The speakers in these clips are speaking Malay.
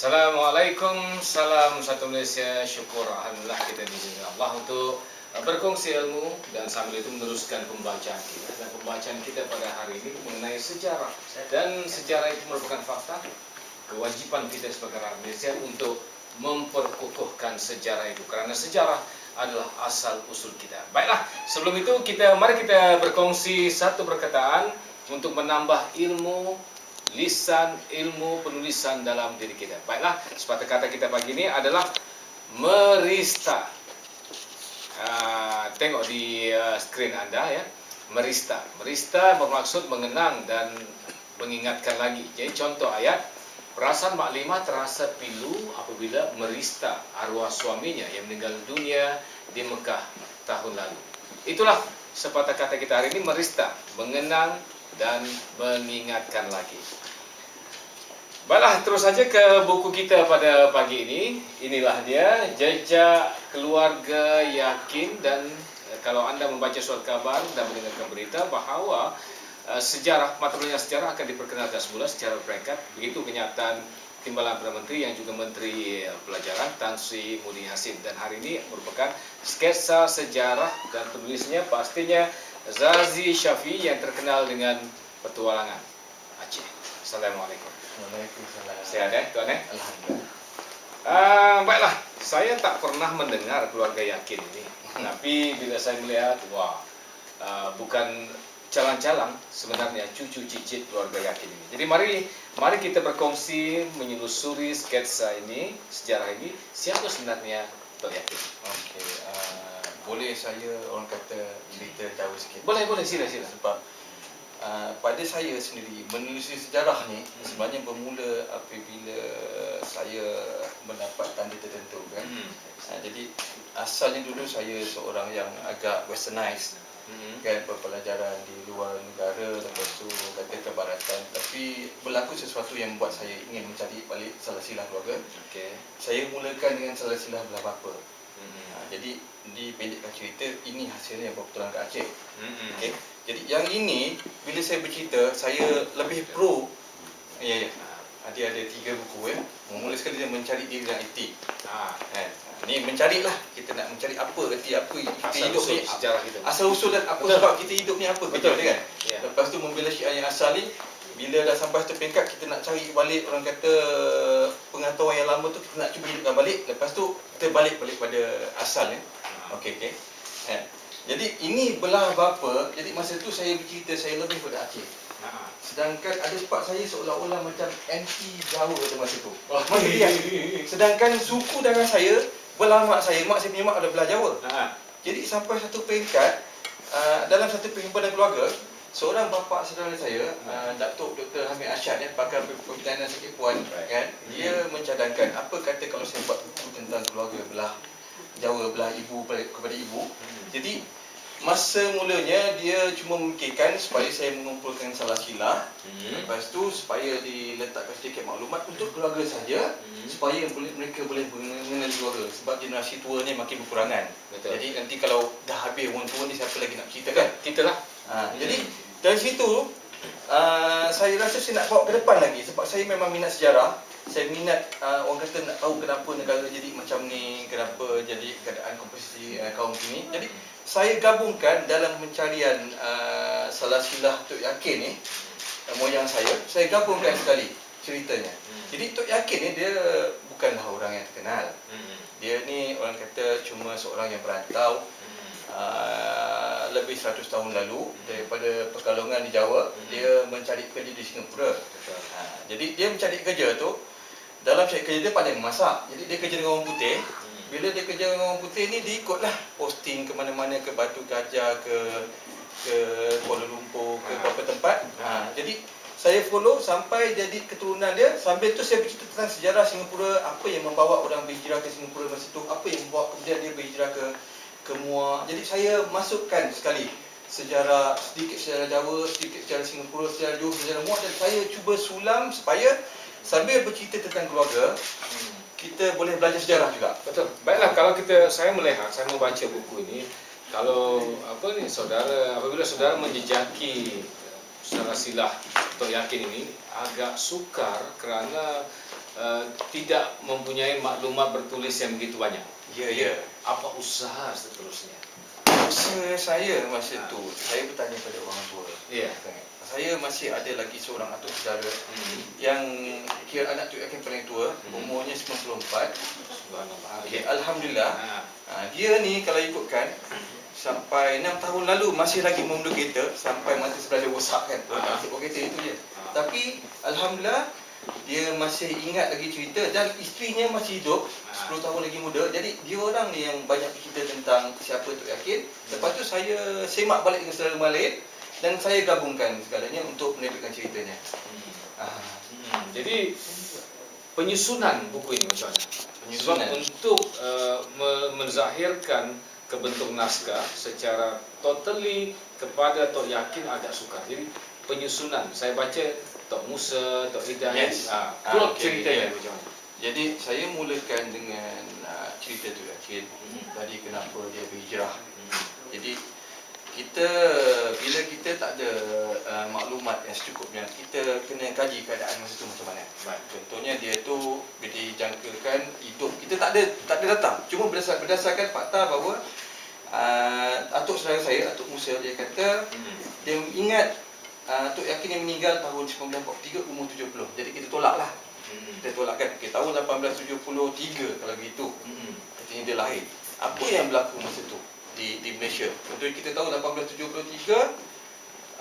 Assalamualaikum, salam satu Malaysia. Syukur alhamdulillah kita diizinkan Allah untuk berkongsi ilmu dan sambil itu meneruskan pembacaan kita. Dan pembacaan kita pada hari ini mengenai sejarah, dan sejarah itu merupakan fakta. Kewajiban kita sebagai rakyat Malaysia untuk memperkukuhkan sejarah itu, kerana sejarah adalah asal usul kita. Baiklah, sebelum itu mari kita berkongsi satu perkataan untuk menambah ilmu lisan, ilmu penulisan dalam diri kita. Baiklah, sepatah kata kita pagi ini adalah merista. Tengok di skrin anda ya, merista. Merista bermaksud mengenang dan mengingatkan lagi. Jadi contoh ayat, perasaan maklimah terasa pilu apabila merista arwah suaminya yang meninggal dunia di Mekah tahun lalu. Itulah sepatah kata kita hari ini, merista, mengenang dan mengingatkan lagi. Baiklah, terus saja ke buku kita pada pagi ini. Inilah dia, Jejak Keluarga Yakin. Dan kalau anda membaca surat kabar dan mendengarkan berita bahawa sejarah, mata pelajaran sejarah akan diperkenalkan semula secara peringkat. Begitu kenyataan Timbalan Perdana Menteri yang juga Menteri Pelajaran Tan Sri Muhyiddin Yassin. Dan hari ini merupakan sketsa sejarah dan penulisnya pastinya Zazi Syafiee yang terkenal dengan petualangan Aceh. Assalamualaikum. Waalaikumsalam. Sihat Tuan Alhamdulillah. Baiklah, saya tak pernah mendengar Keluarga Yakin ini. Tapi bila saya melihat, wah, bukan calang-calang sebenarnya cucu cicit Keluarga Yakin ini. Jadi mari kita berkongsi menyelusuri sketsa ini, sejarah ini. Siapa sebenarnya Tok Yakin? Okey, boleh saya orang kata cerita jauh sikit? Boleh, sila. Sebab pada saya sendiri menelusuri sejarah ni sebenarnya bermula apabila saya mendapat tanda tertentu kan. Jadi asalnya dulu saya seorang yang agak westernized kan, berpelajaran di luar negara, lepas tu kata kebaratan, tapi berlaku sesuatu yang membuat saya ingin mencari balik silsilah keluarga. Saya mulakan dengan silsilah belah bapa. Jadi dipendekkan cerita, ini hasilnya berpetualang ke Aceh. Jadi yang ini bila saya bercerita, saya lebih pro. Dia ada 3 buku ya. Mula sekali dia mencari diri dan erti. Ni mencarilah, kita nak mencari apa erti, apa kita hidup ni, sejarah kita. asal usul dan apa sebab kita hidup ni apa, Betul kan. Ya. Lepas tu membela syiar yang asal ni, bila dah sampai satu peringkat kita nak cari balik, orang kata pengetahuan yang lama tu kita nak cuba hidupkan balik. Lepas tu kita balik pada asal ya. Okey. Jadi ini belah bapa. Jadi masa tu saya bercerita saya lebih pada Aceh. Sedangkan ada sebab saya seolah-olah macam anti Jawa pada masa tu. Masa dia. Sedangkan suku darah saya belah mak saya punya mak ada belah Jawa. Jadi sampai satu peringkat dalam satu perhimpunan keluarga, seorang bapa saudara saya, Datuk Dr. Hamid Arsyad pakar perhimpunan sakit puan kan, dia mencadangkan apa kata kalau saya buat buku tentang keluarga belah Jawa, belah ibu kepada ibu. Jadi masa mulanya dia cuma memikirkan supaya saya mengumpulkan silsilah. Lepas tu supaya diletakkan sedikit maklumat untuk keluarga saja, supaya mereka boleh mengenali keluarga. Sebab generasi tua ni makin berkurangan. Betul. Jadi nanti kalau dah habis orang tua ni, siapa lagi nak ceritakan? Kita lah. Jadi dari situ saya rasa saya nak bawa ke depan lagi. Sebab saya memang minat sejarah. Saya minat orang kata nak tahu kenapa negara jadi macam ni, kenapa jadi keadaan komposisi kaum ini. Jadi saya gabungkan dalam pencarian silsilah Tok Yakin ni, moyang saya gabungkan sekali ceritanya. Jadi Tok Yakin ni dia bukanlah orang yang terkenal. Dia ni orang kata cuma seorang yang berantau lebih 100 tahun lalu daripada Pekalongan di Jawa. Dia mencari kerja di Singapura. Jadi dia mencari kerja tu, dalam cari kerja dia pandai memasak. Jadi dia kerja dengan orang putih. Bila dia kerja dengan orang putih ni, dia ikutlah posting ke mana-mana, ke Batu Gajah, ke Kuala Lumpur, ke beberapa tempat. Jadi saya follow sampai jadi keturunan dia. Sambil tu saya bercerita tentang sejarah Singapura, apa yang membawa orang berhijrah ke Singapura masa tu, apa yang membawa kemudian dia berhijrah ke Muar. Jadi saya masukkan sekali sejarah, sedikit sejarah Jawa, sedikit sejarah Singapura, sejarah Johor, sejarah Muar, dan saya cuba sulam supaya sambil bercerita tentang keluarga, kita boleh belajar sejarah juga. Betul. Baiklah, kalau saya melihat, saya membaca buku ini, kalau apabila saudara menjejaki silsilah Tok Yakin ini agak sukar kerana tidak mempunyai maklumat bertulis yang begitu banyak. Ya. Apa usaha seterusnya? Usaha saya masa tu, saya bertanya pada orang tua. Ya. Saya masih ada lagi seorang atuk saudara yang kira anak tu yang paling tua, umurnya 94. Okay, Alhamdulillah. Dia ni kalau ikutkan sampai 6 tahun lalu masih lagi memandu kereta sampai mata sebelah dia rosak kan. Kereta itu je. Tapi Alhamdulillah dia masih ingat lagi cerita dan isterinya masih hidup, 10 tahun lagi muda. Jadi dia orang ni yang banyak cerita tentang siapa Tok Yakin. Lepas tu saya semak balik dengan saudara lain dan saya gabungkan segalanya untuk menerbitkan ceritanya. Jadi penyusunan buku ini macam mana? Penyusunan. Sebab untuk menzahirkan kebentuk naskah secara totally kepada Tok Yakin agak sukar. Jadi penyusunan, saya baca Tok Musa, Tok Hidayat, plot ceritanya macam mana? Jadi saya mulakan dengan cerita Tok Yakin. Tadi kenapa dia berhijrah. Jadi bila kita tak ada maklumat yang secukupnya, kita kena kaji keadaan masa tu macam mana. Contohnya dia tu bila dijangkakan hidup, kita tak ada datang. Cuma berdasarkan fakta bahawa atuk saudara saya, Atuk Musa, dia kata dia ingat Tok Yakin yang meninggal tahun 1943 umur 70. Jadi kita tolaklah. Kita tolakkan. Okay, tahun 1873 kalau begitu. Katanya dia lahir. Apa yang berlaku masa tu di Malaysia? Contohnya kita tahu 1873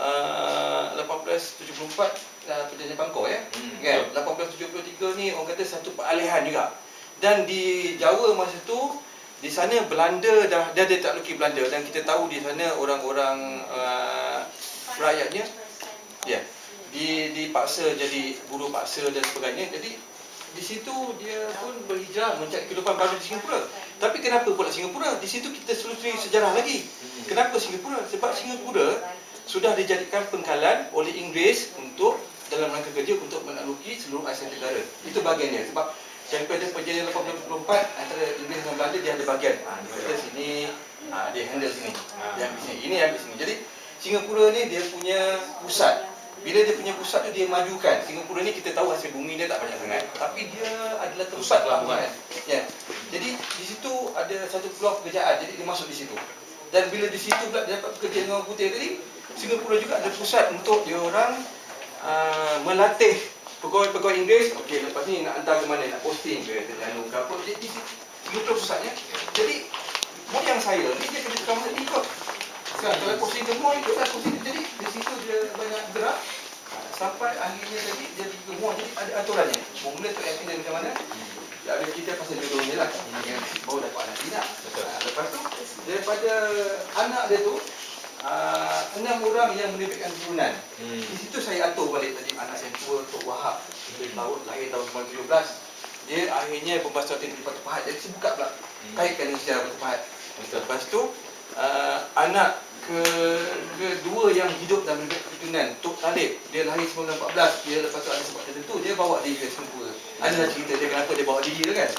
1874 perjanjian Bangkok ya. Kan? 1873 ni orang kata satu peralihan juga. Dan di Jawa masa tu, di sana Belanda dah ada takluki Belanda dan kita tahu di sana orang-orang rakyatnya dipaksa jadi buruh paksa dan sebagainya. Jadi di situ dia pun berhijrah mencari kehidupan baru di Singapura. Tapi kenapa pula Singapura? Di situ kita selusuri sejarah lagi. Kenapa Singapura? Sebab Singapura sudah dijadikan pengkalan oleh Inggeris untuk dalam rangka kerja untuk menakluki seluruh Asia Tenggara. Itu bahagiannya. Sebab daripada perjanjian 1824 antara Inggeris dengan Belanda, dia ada bahagian. Dia sini, dia handle sini. Dia ambil sini. Ini ambil sini. Jadi Singapura ni dia punya pusat. Bila dia punya pusat tu dia majukan. Singapura ni kita tahu hasil bumi dia tak banyak sangat, tapi dia adalah tempat pelabuhan. Ya. Jadi di situ ada satu peluang pekerjaan. Jadi dia masuk di situ. Dan bila di situ pula dia dapat bekerja dengan orang putih tadi, Singapura juga ada pusat untuk dia orang melatih pegawai-pegawai Inggeris. Okey, lepas ni nak hantar ke mana, nak posting ke Terengganu ke apa. Jadi di situ Singapura pusatnya. Jadi moyang saya ni dia kena tukar masa ikut. Sekarang kalau posting ke mall ikutlah posting. Jadi di situ dia banyak gerak sampai akhirnya tadi dia pergi ke mall. Jadi ada aturannya. Mula Tok Yakin dia macam mana? Dia ada cerita pasal jodoh dia lah. Baru dapat anak tidak. Lepas tu daripada anak dia tu 6 orang yang menerbitkan turunan. Di situ saya atur balik tadi anak yang tua Tok Wahab. Lahir tahun 1917. Dia akhirnya berbahasa di Batu Pahat. Jadi saya buka pula kaitkan dengan sejarah Batu Pahat. Lepas tu anak kedua yang hidup dan menerbitkan keturunan, Tok Talib, dia lahir 1914. Dia lepas tu ada sebab tertentu dia bawa diri ke Singapura. Adalah cerita dia kenapa dia bawa diri tu kan.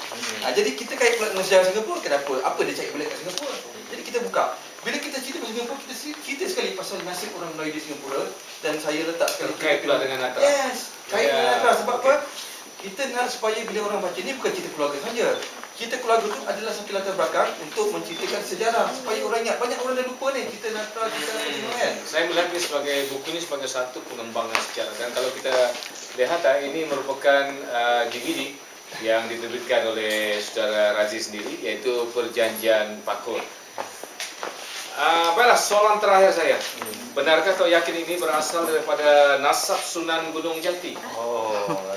Jadi kita kait pula dengan sejarah Singapura. Kenapa? Apa dia cari balik kat Singapura? Jadi kita buka. Bila kita cerita pasal Singapura, kita cerita sekali pasal nasib orang Melayu di Singapura. Dan saya letak sekali kait pula dengan Natra. Yes, kait dengan Natra. Sebab apa? Kita nak supaya bila orang baca ni bukan cerita keluarga saja. Kita keluarga tu adalah satu latar belakang untuk menceritakan sejarah supaya orang ingat. Banyak orang dah lupa ni kita Natra, kita semua kan. Saya melihat ini sebagai buku ini sebagai satu pengembangan sejarah. Dan kalau kita lihat ini merupakan DVD yang diterbitkan oleh saudara Razi sendiri, yaitu Perjanjian Pakur. Baiklah, soalan terakhir saya. Benarkah Tok Yakin ini berasal daripada nasab Sunan Gunung Jati?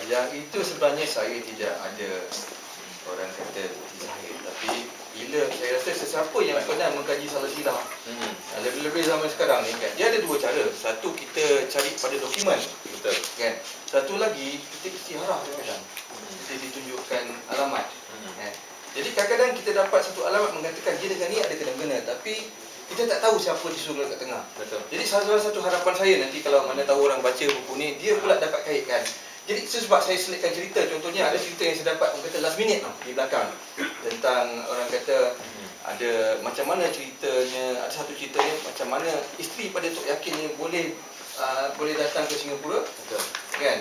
Yang itu sebenarnya saya tidak ada orang kata zahir. Tapi bila saya rasa sesiapa yang pernah mengkaji silsilah, lebih-lebih zaman sekarang ni kan, dia ada dua cara. Satu, kita cari pada dokumen. Betul. Kan? Satu lagi, kita istiharah kadang-kadang. Kita ditunjukkan alamat. Jadi kadang-kadang kita dapat satu alamat mengatakan dia dengan ni ada kena-mengena, tapi kita tak tahu siapa disuruh kat tengah. Betul. Jadi salah satu harapan saya nanti kalau mana tahu orang baca buku ni, dia pula dapat kaitkan. Jadi sebab saya selitkan cerita, contohnya ada cerita yang saya dapat orang kata last minute di belakang tentang orang kata ada macam mana ceritanya, ada satu ceritanya macam mana isteri pada Tok Yakin ni boleh datang ke Singapura. Betul. Kan?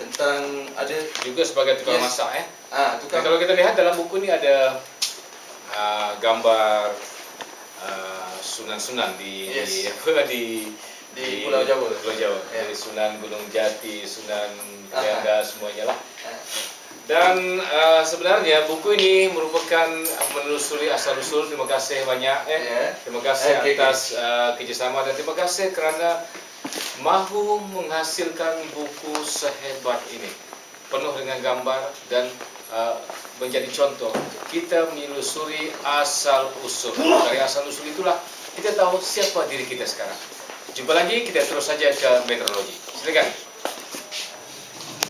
tentang ada Juga sebagai tukang Yes. masak. ah Nah, tukang kalau kita lihat dalam buku ini ada gambar sunan-sunan di Yes. apa di Pulau Jawa. Pulau Jawa. Ya. Dari Sunan Gunung Jati, Sunan Kalianda, semuanya lah. Ah, Dan sebenarnya buku ini merupakan menelusuri asal-usul. Terima kasih banyak. Ya. Terima kasih Okey, atas kerjasama dan terima kasih kerana mahu menghasilkan buku sehebat ini. Penuh dengan gambar dan menjadi contoh. Kita menelusuri asal-usul. Dari asal-usul itulah kita tahu siapa diri kita sekarang. Jumpa lagi, kita terus saja ke meteorologi. Silakan.